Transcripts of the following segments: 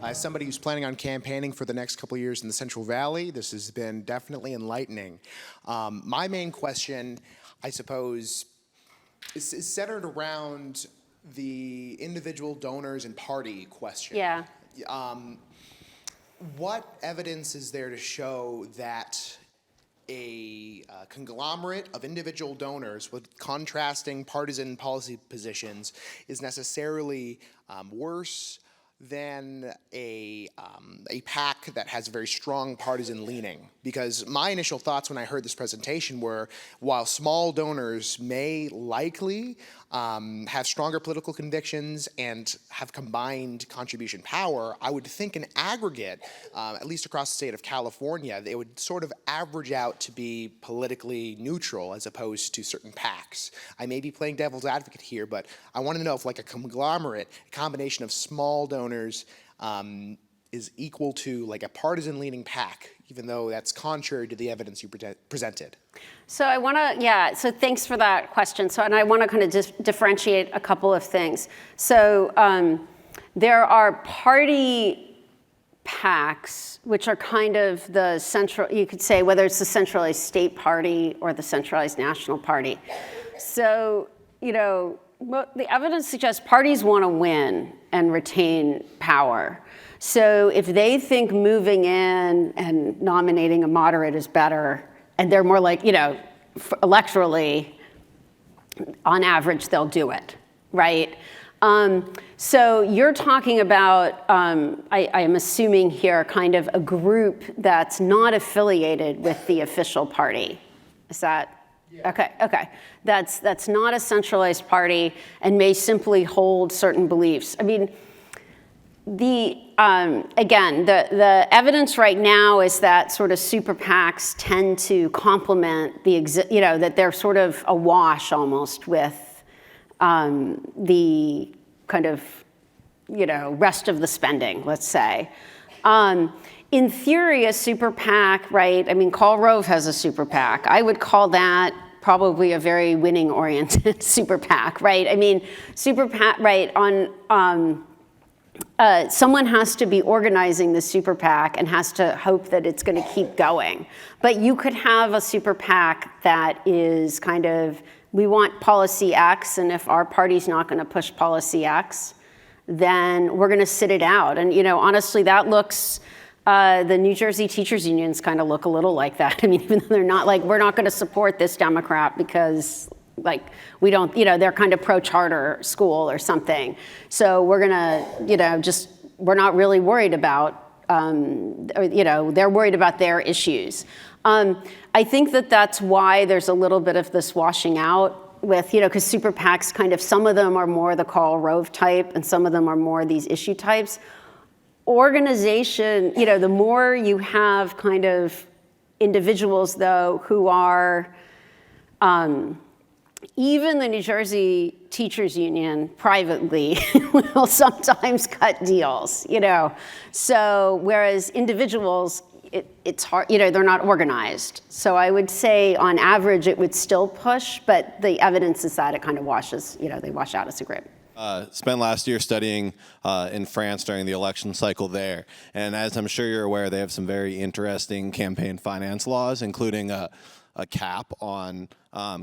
As somebody who's planning on campaigning for the next couple of years in the Central Valley, this has been definitely enlightening. My main question, I suppose, is centered around the individual donors and party question. Yeah. What evidence is there to show that a conglomerate of individual donors with contrasting partisan policy positions is necessarily worse than a PAC that has a very strong partisan leaning? Because my initial thoughts when I heard this presentation were, while small donors may likely have stronger political convictions and have combined contribution power, I would think in aggregate, at least across the state of California, they would sort of average out to be politically neutral as opposed to certain PACs. I may be playing devil's advocate here, but I want to know if like a conglomerate, a combination of small donors is equal to like a partisan leaning PAC, even though that's contrary to the evidence you presented. So I want to, so thanks for that question. So, and I want to kind of differentiate a couple of things. So there are party PACs, which are kind of the central, you could say, whether it's the centralized state party or the centralized national party. So, you know, the evidence suggests parties want to win and retain power. So if they think moving in and nominating a moderate is better, and they're more like, you know, electorally, on average, they'll do it, right? So you're talking about, I am assuming here, kind of a group that's not affiliated with the official party. Is that? Yeah. Okay. That's not a centralized party and may simply hold certain beliefs. I mean, again, the evidence right now is that sort of super PACs tend to complement that they're sort of awash almost with the kind of, rest of the spending, let's say. In theory, a super PAC, right? I mean, Karl Rove has a super PAC. I would call that probably a very winning-oriented super PAC, right? I mean, super PAC, right, someone has to be organizing the super PAC and has to hope that it's going to keep going. But you could have a super PAC that is kind of, we want policy X, and if our party's not going to push policy X, then we're going to sit it out. And, honestly, that looks, the New Jersey teachers unions kind of look a little like that. I mean, even though they're not like, we're not going to support this Democrat because we don't, they're kind of pro-charter school or something. So we're gonna, we're not really worried about, they're worried about their issues. I think that's why there's a little bit of this washing out with, because super PACs kind of, some of them are more the Karl Rove type and some of them are more these issue types. Organization, the more you have kind of individuals though who are, even the New Jersey Teachers Union privately will sometimes cut deals, So whereas individuals, it's hard, they're not organized. So I would say on average it would still push, but the evidence is that it kind of washes, they wash out as a group. Spent last year studying in France during the election cycle there. And as I'm sure you're aware, they have some very interesting campaign finance laws, including a cap on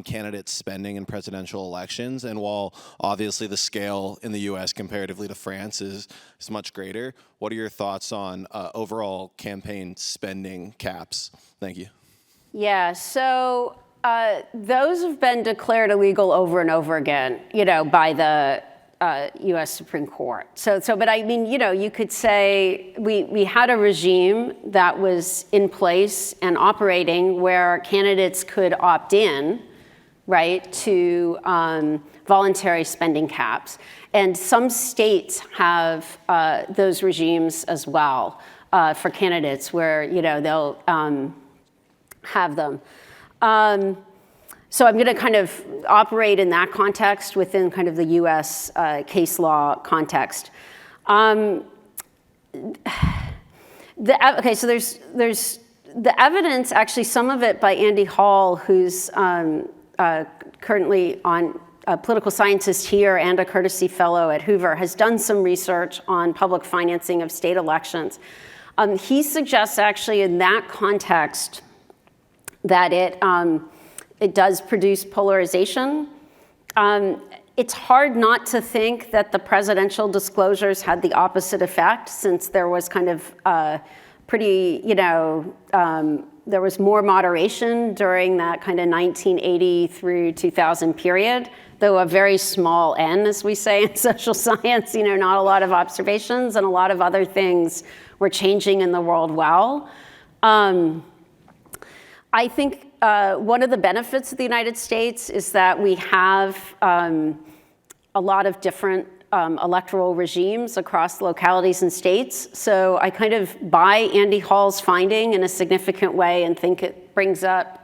candidates' spending in presidential elections. And while obviously the scale in the U.S. comparatively to France is much greater, what are your thoughts on overall campaign spending caps? Thank you. Yeah, so those have been declared illegal over and over again, by the U.S. Supreme Court. But I mean, you could say we had a regime that was in place and operating where candidates could opt in, right, to voluntary spending caps. And some states have those regimes as well for candidates where, they'll have them. So I'm going to kind of operate in that context within kind of the U.S. Case law context. So there's the evidence, actually some of it by Andy Hall, who's currently on a political scientist here and a courtesy fellow at Hoover, has done some research on public financing of state elections. He suggests actually in that context that it does produce polarization. It's hard not to think that the presidential disclosures had the opposite effect, since there was kind of pretty, there was more moderation during that kind of 1980 through 2000 period, though a very small n, as we say in social science, not a lot of observations, and a lot of other things were changing in the world well. I think one of the benefits of the United States is that we have a lot of different electoral regimes across localities and states. So I kind of buy Andy Hall's finding in a significant way and think it brings up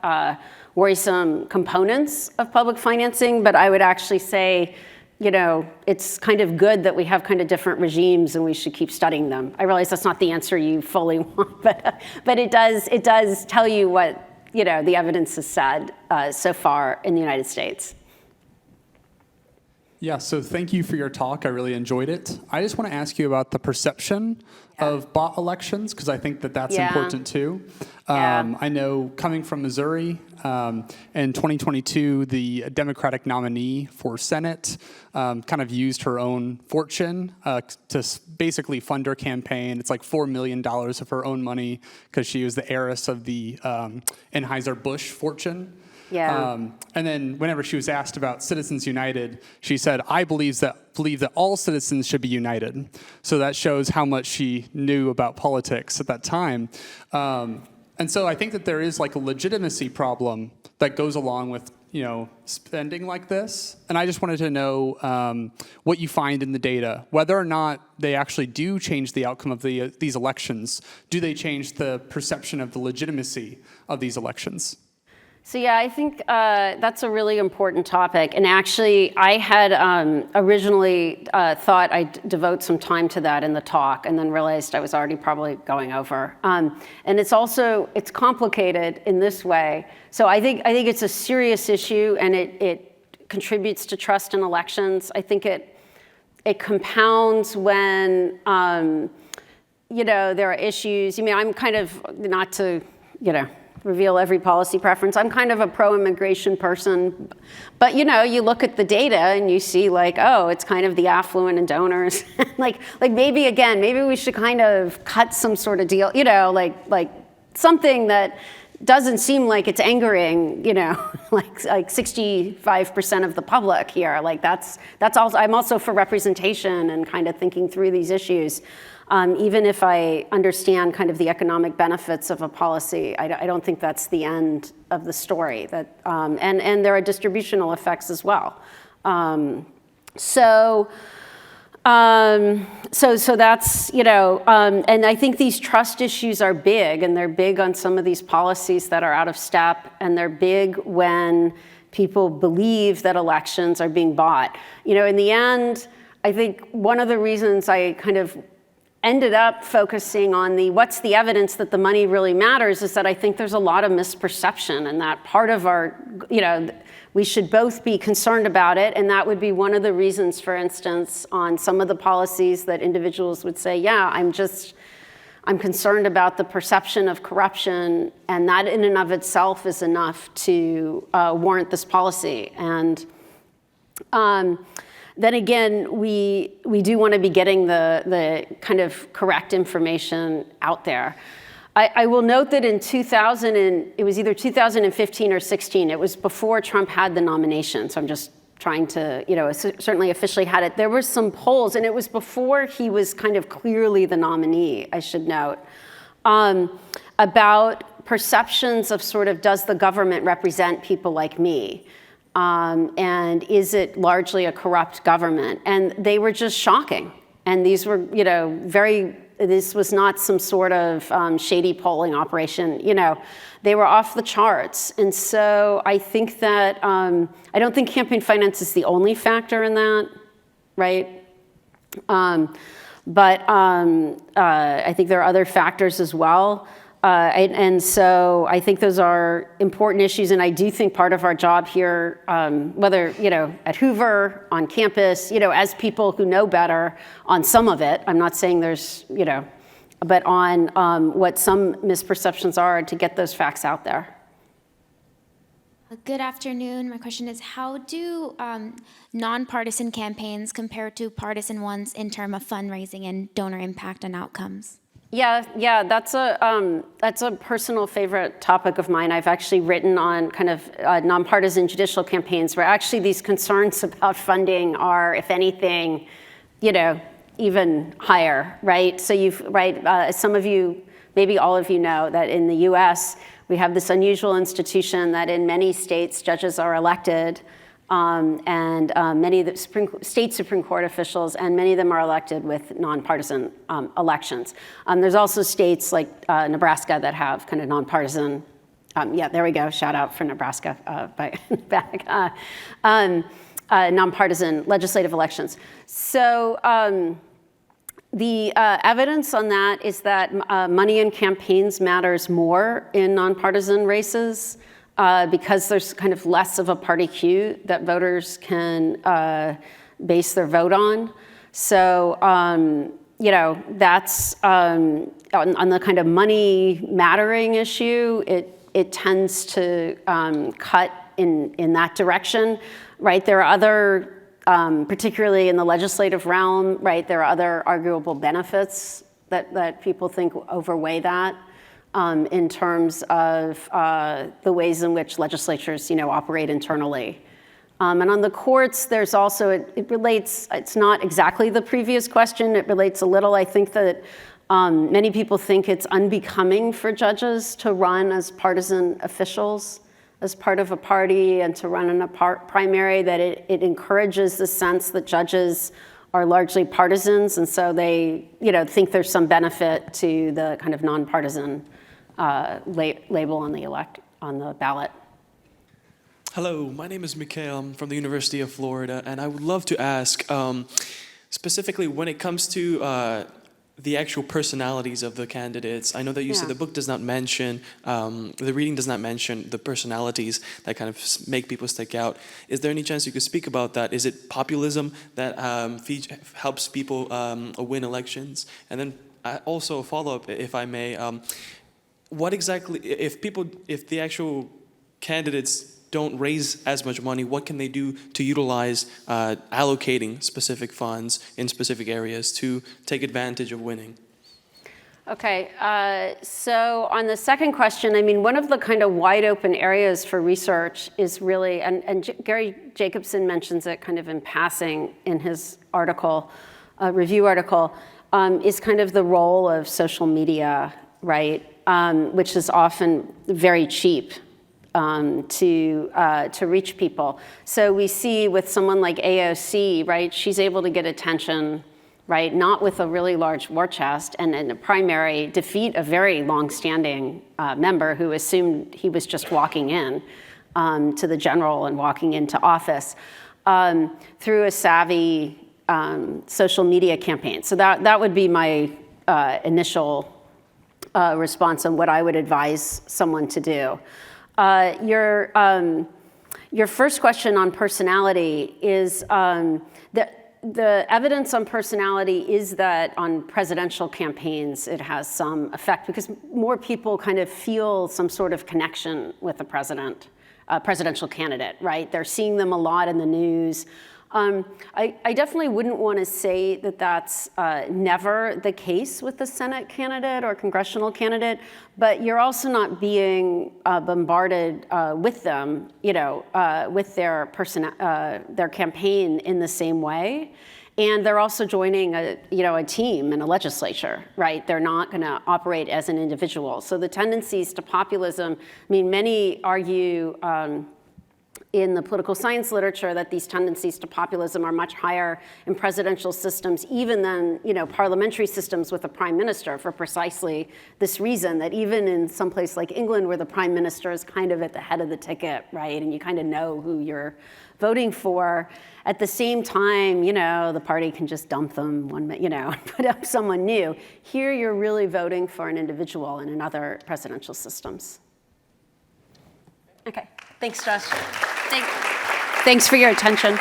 worrisome components of public financing, but I would actually say, it's kind of good that we have kind of different regimes and we should keep studying them. I realize that's not the answer you fully want, but it does tell you what, the evidence has said so far in the United States. Yeah, so thank you for your talk. I really enjoyed it. I just want to ask you about the perception of bot elections, because I think that that's important too. I know coming from Missouri, in 2022, the Democratic nominee for Senate kind of used her own fortune to basically fund her campaign. It's like $4 million of her own money because she was the heiress of the Anheuser-Busch fortune. Yeah. And then whenever she was asked about Citizens United, she said, I believe that all citizens should be united. So that shows how much she knew about politics at that time. And so I think that there is like a legitimacy problem that goes along with, spending like this. And I just wanted to know what you find in the data, whether or not they actually do change the outcome of these elections. Do they change the perception of the legitimacy of these elections? So yeah, I think that's a really important topic. And actually, I had originally thought I'd devote some time to that in the talk, and then realized I was already probably going over. And it's complicated in this way. So I think it's a serious issue, and it contributes to trust in elections. I think it compounds when there are issues. I'm kind of, not to reveal every policy preference, I'm kind of a pro-immigration person, but you look at the data and you see it's kind of the affluent and donors. like maybe we should kind of cut some sort of deal, like something that doesn't seem like it's angering, like 65% of the public here. That's also, I'm also for representation and kind of thinking through these issues. Even if I understand kind of the economic benefits of a policy, I don't think that's the end of the story. And there are distributional effects as well. So that's, and I think these trust issues are big, and they're big on some of these policies that are out of step, and they're big when people believe that elections are being bought. In the end, I think one of the reasons I kind of ended up focusing on what's the evidence that the money really matters is that I think there's a lot of misperception, and that part of our, we should both be concerned about it, and that would be one of the reasons, for instance, on some of the policies that individuals would say, I'm concerned about the perception of corruption, and that in and of itself is enough to warrant this policy. And then again, we do want to be getting the kind of correct information out there. I will note that in it was either 2015 or 16, it was before Trump had the nomination, so I'm just trying to, certainly officially had it. There were some polls, and it was before he was kind of clearly the nominee, I should note, about perceptions of sort of, does the government represent people like me? And is it largely a corrupt government? And they were just shocking. And these were, this was not some sort of shady polling operation. They were off the charts. And so I think that, I don't think campaign finance is the only factor in that, right? But I think there are other factors as well. And so I think those are important issues, and I do think part of our job here, whether, at Hoover, on campus, as people who know better on some of it, I'm not saying there's, but on what some misperceptions are, to get those facts out there. Good afternoon. My question is, how do nonpartisan campaigns compare to partisan ones in terms of fundraising and donor impact on outcomes? Yeah, that's a personal favorite topic of mine. I've actually written on kind of nonpartisan judicial campaigns where actually these concerns about funding are, if anything, even higher, right? So some of you, maybe all of you know that in the US, we have this unusual institution that in many states, judges are elected, and many of the state Supreme Court officials, and many of them are elected with nonpartisan elections. There's also states like Nebraska that have kind of nonpartisan, there we go, shout out for Nebraska nonpartisan legislative elections. So the evidence on that is that money in campaigns matters more in nonpartisan races. Because there's kind of less of a party queue that voters can base their vote on. So, that's on the kind of money mattering issue, it tends to cut in that direction, right? There are other, particularly in the legislative realm, right, there are other arguable benefits that people think overweigh that. In terms of the ways in which legislatures, operate internally. And on the courts, there's also, it relates, it's not exactly the previous question, it relates a little. I think that many people think it's unbecoming for judges to run as partisan officials, as part of a party, and to run in a primary, that it encourages the sense that judges are largely partisans, and so they, think there's some benefit to the kind of nonpartisan label on the ballot. Hello, my name is Mikhail. I'm from the University of Florida, and I would love to ask, specifically when it comes to the actual personalities of the candidates. I know that you said the book does not mention, the reading does not mention the personalities that kind of make people stick out. Is there any chance you could speak about that? Is it populism that helps people win elections? And then also a follow-up, if I may, what exactly, if the actual candidates don't raise as much money, what can they do to utilize allocating specific funds in specific areas to take advantage of winning? Okay, so on the second question, I mean, one of the kind of wide open areas for research is really, and Gary Jacobson mentions it kind of in passing in his article, review article, is kind of the role of social media, right? Which is often very cheap to reach people. So we see with someone like AOC, right, she's able to get attention, right, not with a really large war chest, and in a primary defeat a very long-standing member who assumed he was just walking in to the general and walking into office through a savvy social media campaign. So that would be my initial response on what I would advise someone to do. Your first question on personality is the evidence on personality is that on presidential campaigns it has some effect because more people kind of feel some sort of connection with the presidential candidate, right? They're seeing them a lot in the news. I definitely wouldn't want to say that that's never the case with the Senate candidate or congressional candidate, but you're also not being bombarded with them, with their campaign in the same way. And they're also joining a team in a legislature, right? They're not going to operate as an individual. So the tendencies to populism, I mean, many argue in the political science literature that these tendencies to populism are much higher in presidential systems even than parliamentary systems with a prime minister, for precisely this reason, that even in some place like England where the prime minister is kind of at the head of the ticket, right, and you kind of know who you're voting for, at the same time, the party can just dump them and put up someone new. Here you're really voting for an individual in other presidential systems. Okay, thanks, Josh. Thanks for your attention.